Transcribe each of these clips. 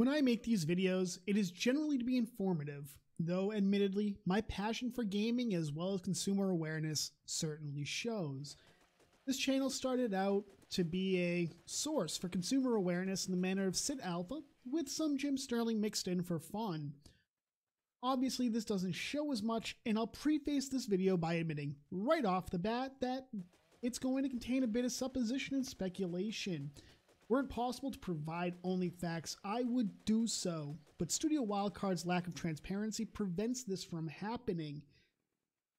When I make these videos, it is generally to be informative, though admittedly, my passion for gaming as well as consumer awareness certainly shows. This channel started out to be a source for consumer awareness in the manner of Sid Alpha, with some Jim Sterling mixed in for fun. Obviously, this doesn't show as much, and I'll preface this video by admitting right off the bat that it's going to contain a bit of supposition and speculation. Were it possible to provide only facts, I would do so, but Studio Wildcard's lack of transparency prevents this from happening.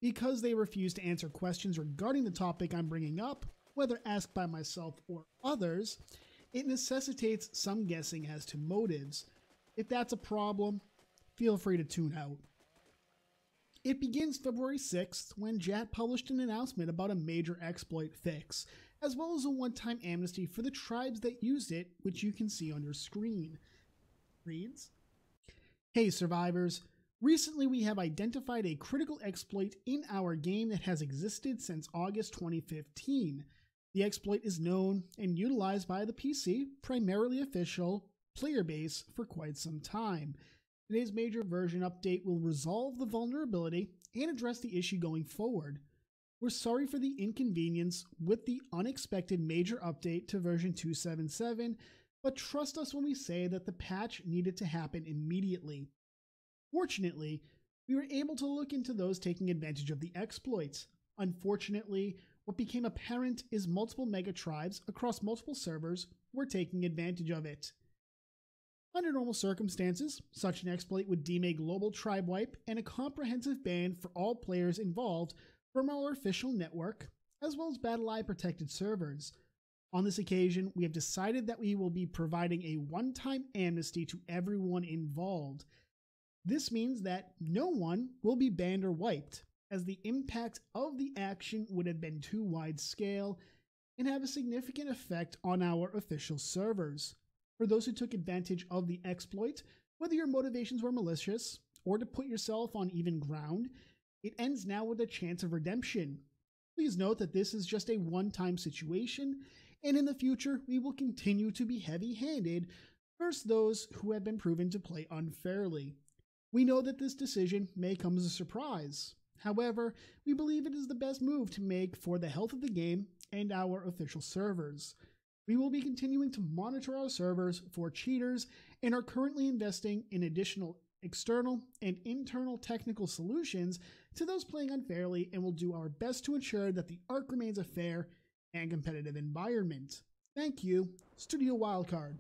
Because they refuse to answer questions regarding the topic I'm bringing up, whether asked by myself or others, it necessitates some guessing as to motives. If that's a problem, feel free to tune out. It begins February 6th when JAT published an announcement about a major exploit fix, as well as a one-time amnesty for the tribes that used it, which you can see on your screen. Reads, "Hey survivors, recently we have identified a critical exploit in our game that has existed since August 2015. The exploit is known and utilized by the PC, primarily official, player base for quite some time. Today's major version update will resolve the vulnerability and address the issue going forward. We're sorry for the inconvenience with the unexpected major update to version 2.7.7, but trust us when we say that the patch needed to happen immediately. Fortunately, we were able to look into those taking advantage of the exploits. Unfortunately, what became apparent is multiple mega tribes across multiple servers were taking advantage of it. Under normal circumstances, such an exploit would deem a global tribe wipe and a comprehensive ban for all players involved from our official network, as well as BattleEye protected servers. On this occasion, we have decided that we will be providing a one-time amnesty to everyone involved. This means that no one will be banned or wiped, as the impact of the action would have been too wide scale and have a significant effect on our official servers. For those who took advantage of the exploit, whether your motivations were malicious or to put yourself on even ground, it ends now with a chance of redemption. Please note that this is just a one-time situation, and in the future we will continue to be heavy-handed versus those who have been proven to play unfairly. We know that this decision may come as a surprise. However, we believe it is the best move to make for the health of the game and our official servers. We will be continuing to monitor our servers for cheaters and are currently investing in additional external and internal technical solutions to those playing unfairly, and will do our best to ensure that the ARC remains a fair and competitive environment. Thank you, Studio Wildcard."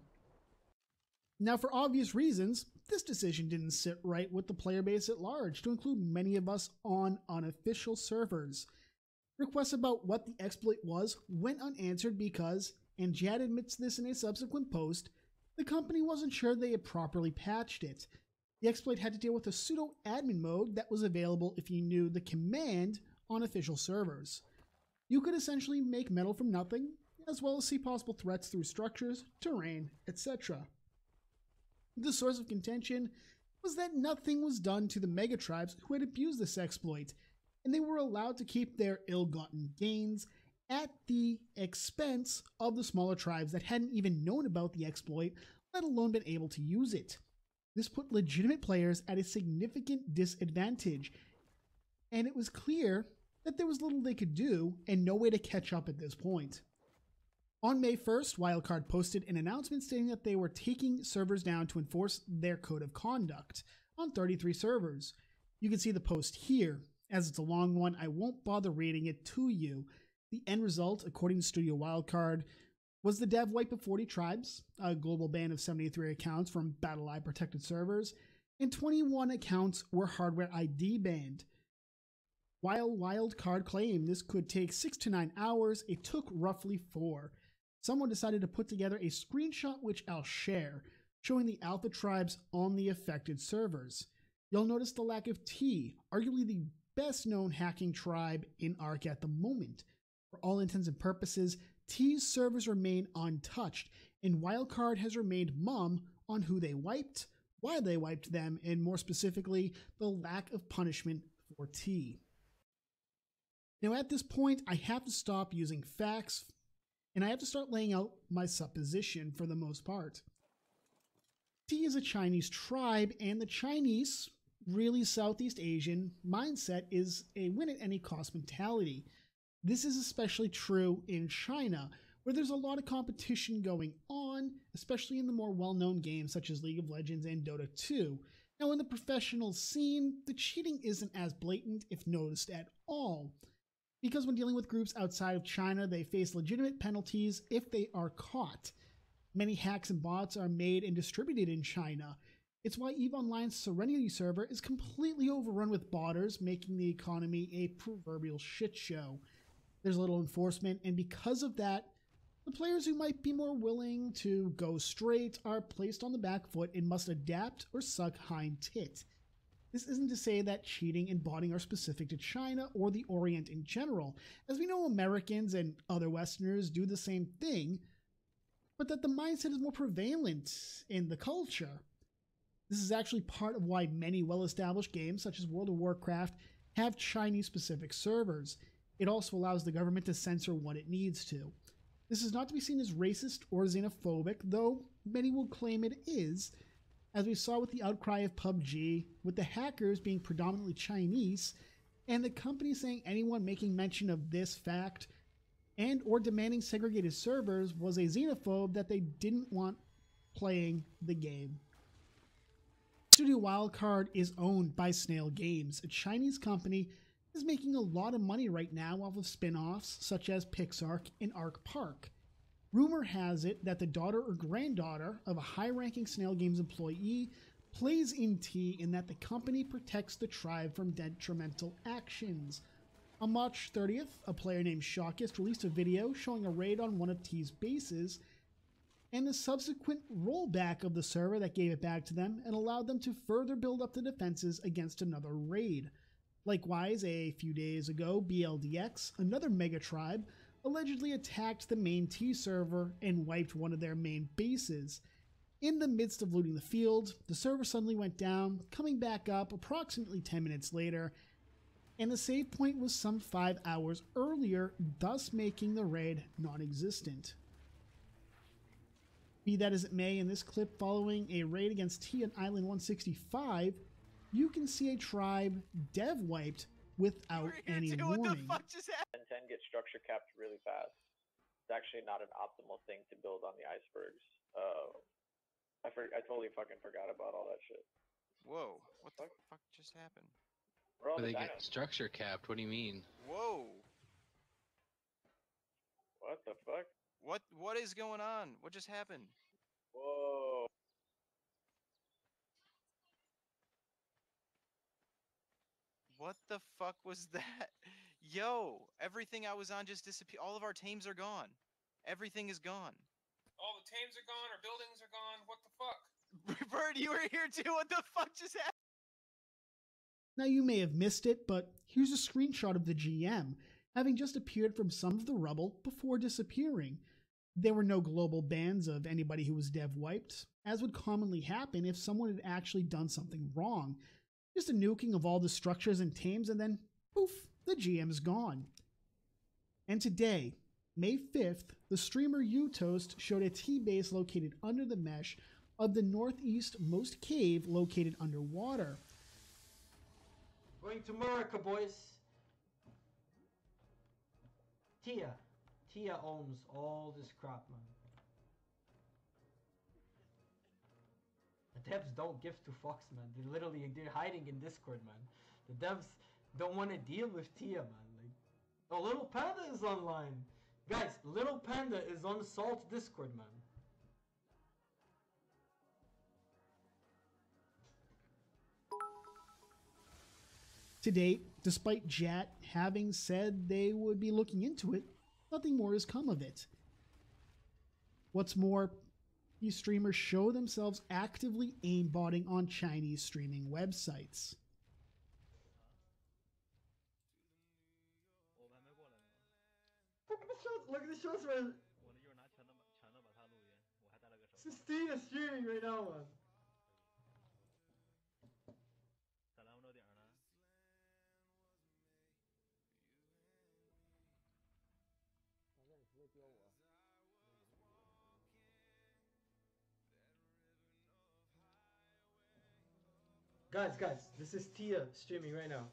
Now, for obvious reasons, this decision didn't sit right with the player base at large, to include many of us on unofficial servers. Requests about what the exploit was went unanswered because, and JAT admits this in a subsequent post, the company wasn't sure they had properly patched it. The exploit had to deal with a pseudo admin mode that was available if you knew the command on official servers. You could essentially make metal from nothing, as well as see possible threats through structures, terrain, etc. The source of contention was that nothing was done to the mega tribes who had abused this exploit, and they were allowed to keep their ill-gotten gains at the expense of the smaller tribes that hadn't even known about the exploit, let alone been able to use it. This put legitimate players at a significant disadvantage, and it was clear that there was little they could do and no way to catch up at this point. On May 1st, Wildcard posted an announcement stating that they were taking servers down to enforce their code of conduct on 33 servers. You can see the post here. As it's a long one, I won't bother reading it to you. The end result, according to Studio Wildcard, was the dev wipe of 40 tribes, a global ban of 73 accounts from BattleEye protected servers, and 21 accounts were hardware ID banned. While Wildcard claimed this could take 6 to 9 hours, it took roughly 4. Someone decided to put together a screenshot which I'll share, showing the alpha tribes on the affected servers. You'll notice the lack of T, arguably the best known hacking tribe in ARC at the moment. For all intents and purposes, T's servers remain untouched, and Wildcard has remained mum on who they wiped, why they wiped them, and more specifically, the lack of punishment for T. Now at this point, I have to stop using facts, and I have to start laying out my supposition for the most part. T is a Chinese tribe, and the Chinese, really Southeast Asian, mindset is a win at any cost mentality. This is especially true in China, where there's a lot of competition going on, especially in the more well-known games such as League of Legends and Dota 2. Now, in the professional scene, the cheating isn't as blatant, if noticed at all, because when dealing with groups outside of China, they face legitimate penalties if they are caught. Many hacks and bots are made and distributed in China. It's why EVE Online's Serenity server is completely overrun with botters, making the economy a proverbial shit show. There's little enforcement, and because of that, the players who might be more willing to go straight are placed on the back foot and must adapt or suck hind tit. This isn't to say that cheating and botting are specific to China or the Orient in general, as we know Americans and other Westerners do the same thing, but that the mindset is more prevalent in the culture. This is actually part of why many well-established games, such as World of Warcraft, have Chinese-specific servers. It also allows the government to censor what it needs to. This is not to be seen as racist or xenophobic, though many will claim it is, as we saw with the outcry of PUBG, with the hackers being predominantly Chinese, and the company saying anyone making mention of this fact and or demanding segregated servers was a xenophobe that they didn't want playing the game. Studio Wildcard is owned by Snail Games, a Chinese company that is making a lot of money right now off of spin-offs such as Pixark and Ark Park. Rumor has it that the daughter or granddaughter of a high-ranking Snail Games employee plays in T, and that the company protects the tribe from detrimental actions. On March 30th, a player named Shockist released a video showing a raid on one of T's bases, and the subsequent rollback of the server that gave it back to them and allowed them to further build up the defenses against another raid. Likewise, a few days ago, BLDX, another mega tribe, allegedly attacked the main T server and wiped one of their main bases. In the midst of looting the field, the server suddenly went down, coming back up approximately 10 minutes later, and the save point was some 5 hours earlier, thus making the raid non-existent. Be that as it may, in this clip following a raid against T on Island 165, you can see a tribe dev wiped without any warning. What the fuck just happened? 10 get structure capped really fast. It's actually not an optimal thing to build on the icebergs. I totally fucking forgot about all that shit. Whoa, what the fuck just happened? But they get structure capped, what do you mean? Whoa. What the fuck? What is going on? What just happened? Whoa. What the fuck was that? Yo, everything I was on just disappeared. All of our tames are gone. Everything is gone. All the tames are gone, our buildings are gone, what the fuck? Bird, you were here too. What the fuck just happened? Now you may have missed it, but here's a screenshot of the GM, having just appeared from some of the rubble before disappearing. There were no global bans of anybody who was dev wiped, as would commonly happen if someone had actually done something wrong. Just a nuking of all the structures and tames, and then poof, the GM's gone. And today, May 5th, the streamer Utoast showed a T-base located under the mesh of the northeast-most cave located underwater. Going to America, boys. Tia owns all this crap, man. The devs don't give two fucks, man. They're hiding in Discord, man. The devs don't want to deal with Tia, man. Like, oh, Little Panda is online. Guys, Little Panda is on Salt Discord, man. To date, despite Jat having said they would be looking into it, nothing more has come of it. What's more, these streamers show themselves actively aimbotting on Chinese streaming websites. Look at the shots, man. Tia is streaming right now, man. Guys, this is Tia streaming right now.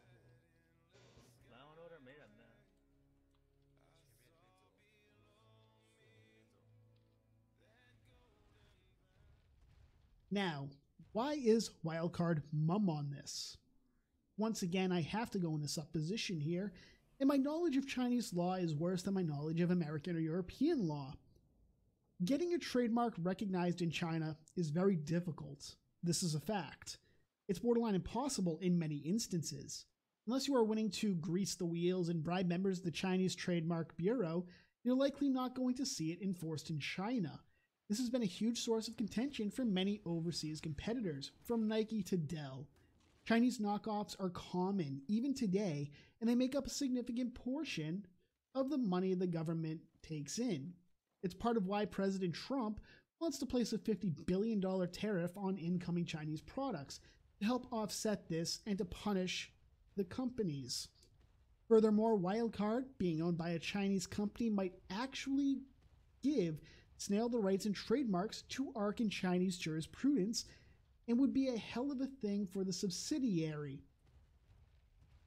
Now, why is Wildcard mum on this? Once again, I have to go in the supposition here, and my knowledge of Chinese law is worse than my knowledge of American or European law. Getting a trademark recognized in China is very difficult. This is a fact. It's borderline impossible in many instances. Unless you are willing to grease the wheels and bribe members of the Chinese Trademark Bureau, you're likely not going to see it enforced in China. This has been a huge source of contention for many overseas competitors, from Nike to Dell. Chinese knockoffs are common, even today, and they make up a significant portion of the money the government takes in. It's part of why President Trump wants to place a $50 billion tariff on incoming Chinese products to help offset this and to punish the companies. Furthermore, Wildcard, being owned by a Chinese company, might actually give Snail the rights and trademarks to ARC in Chinese jurisprudence, and would be a hell of a thing for the subsidiary.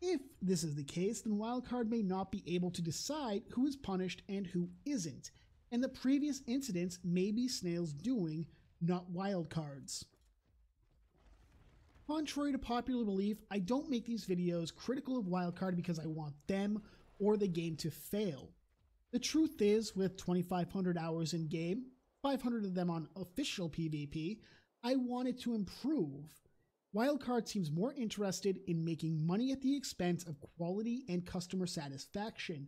If this is the case, then Wildcard may not be able to decide who is punished and who isn't, and the previous incidents may be Snail's doing, not Wildcard's. Contrary to popular belief, I don't make these videos critical of Wildcard because I want them or the game to fail. The truth is, with 2,500 hours in game, 500 of them on official PvP, I wanted to improve. Wildcard seems more interested in making money at the expense of quality and customer satisfaction.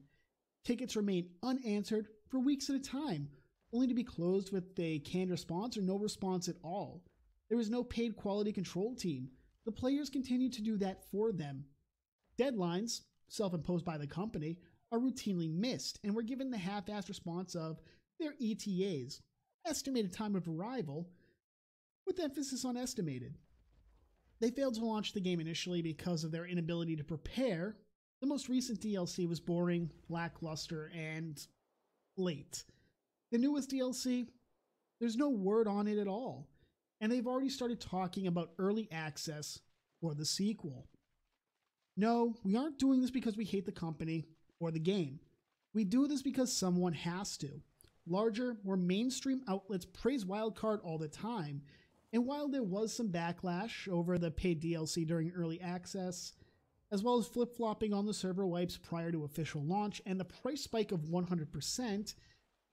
Tickets remain unanswered for weeks at a time, only to be closed with a canned response or no response at all. There is no paid quality control team. The players continue to do that for them. Deadlines, self-imposed by the company, are routinely missed, and we're given the half-assed response of their ETAs, estimated time of arrival, with emphasis on estimated. They failed to launch the game initially because of their inability to prepare. The most recent DLC was boring, lackluster, and late. The newest DLC, there's no word on it at all, and they've already started talking about early access for the sequel. No, we aren't doing this because we hate the company or the game. We do this because someone has to. Larger, more mainstream outlets praise Wildcard all the time, and while there was some backlash over the paid DLC during early access, as well as flip-flopping on the server wipes prior to official launch and the price spike of 100%,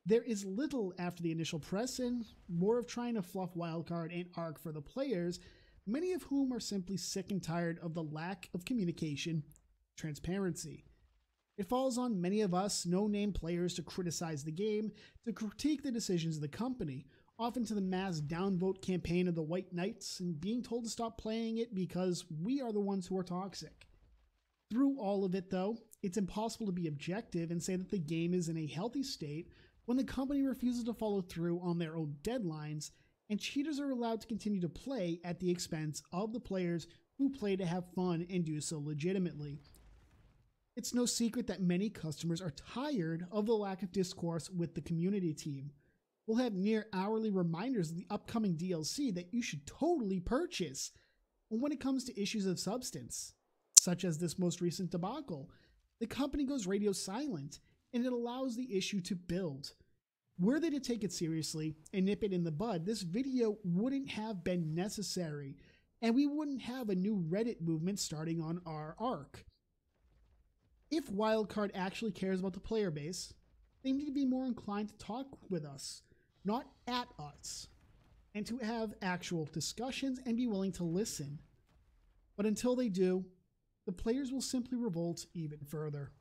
there is little after the initial press and more of trying to fluff Wildcard and ARC for the players, many of whom are simply sick and tired of the lack of communication, transparency. It falls on many of us no-name players to criticize the game, to critique the decisions of the company, often to the mass downvote campaign of the White Knights and being told to stop playing it because we are the ones who are toxic. Through all of it though, it's impossible to be objective and say that the game is in a healthy state when the company refuses to follow through on their own deadlines and cheaters are allowed to continue to play at the expense of the players who play to have fun and do so legitimately. It's no secret that many customers are tired of the lack of discourse with the community team. We'll have near hourly reminders of the upcoming DLC that you should totally purchase. And when it comes to issues of substance, such as this most recent debacle, the company goes radio silent and it allows the issue to build. Were they to take it seriously and nip it in the bud, this video wouldn't have been necessary and we wouldn't have a new Reddit movement starting on our ARC. If Wildcard actually cares about the player base, they need to be more inclined to talk with us, not at us, and to have actual discussions and be willing to listen. But until they do, the players will simply revolt even further.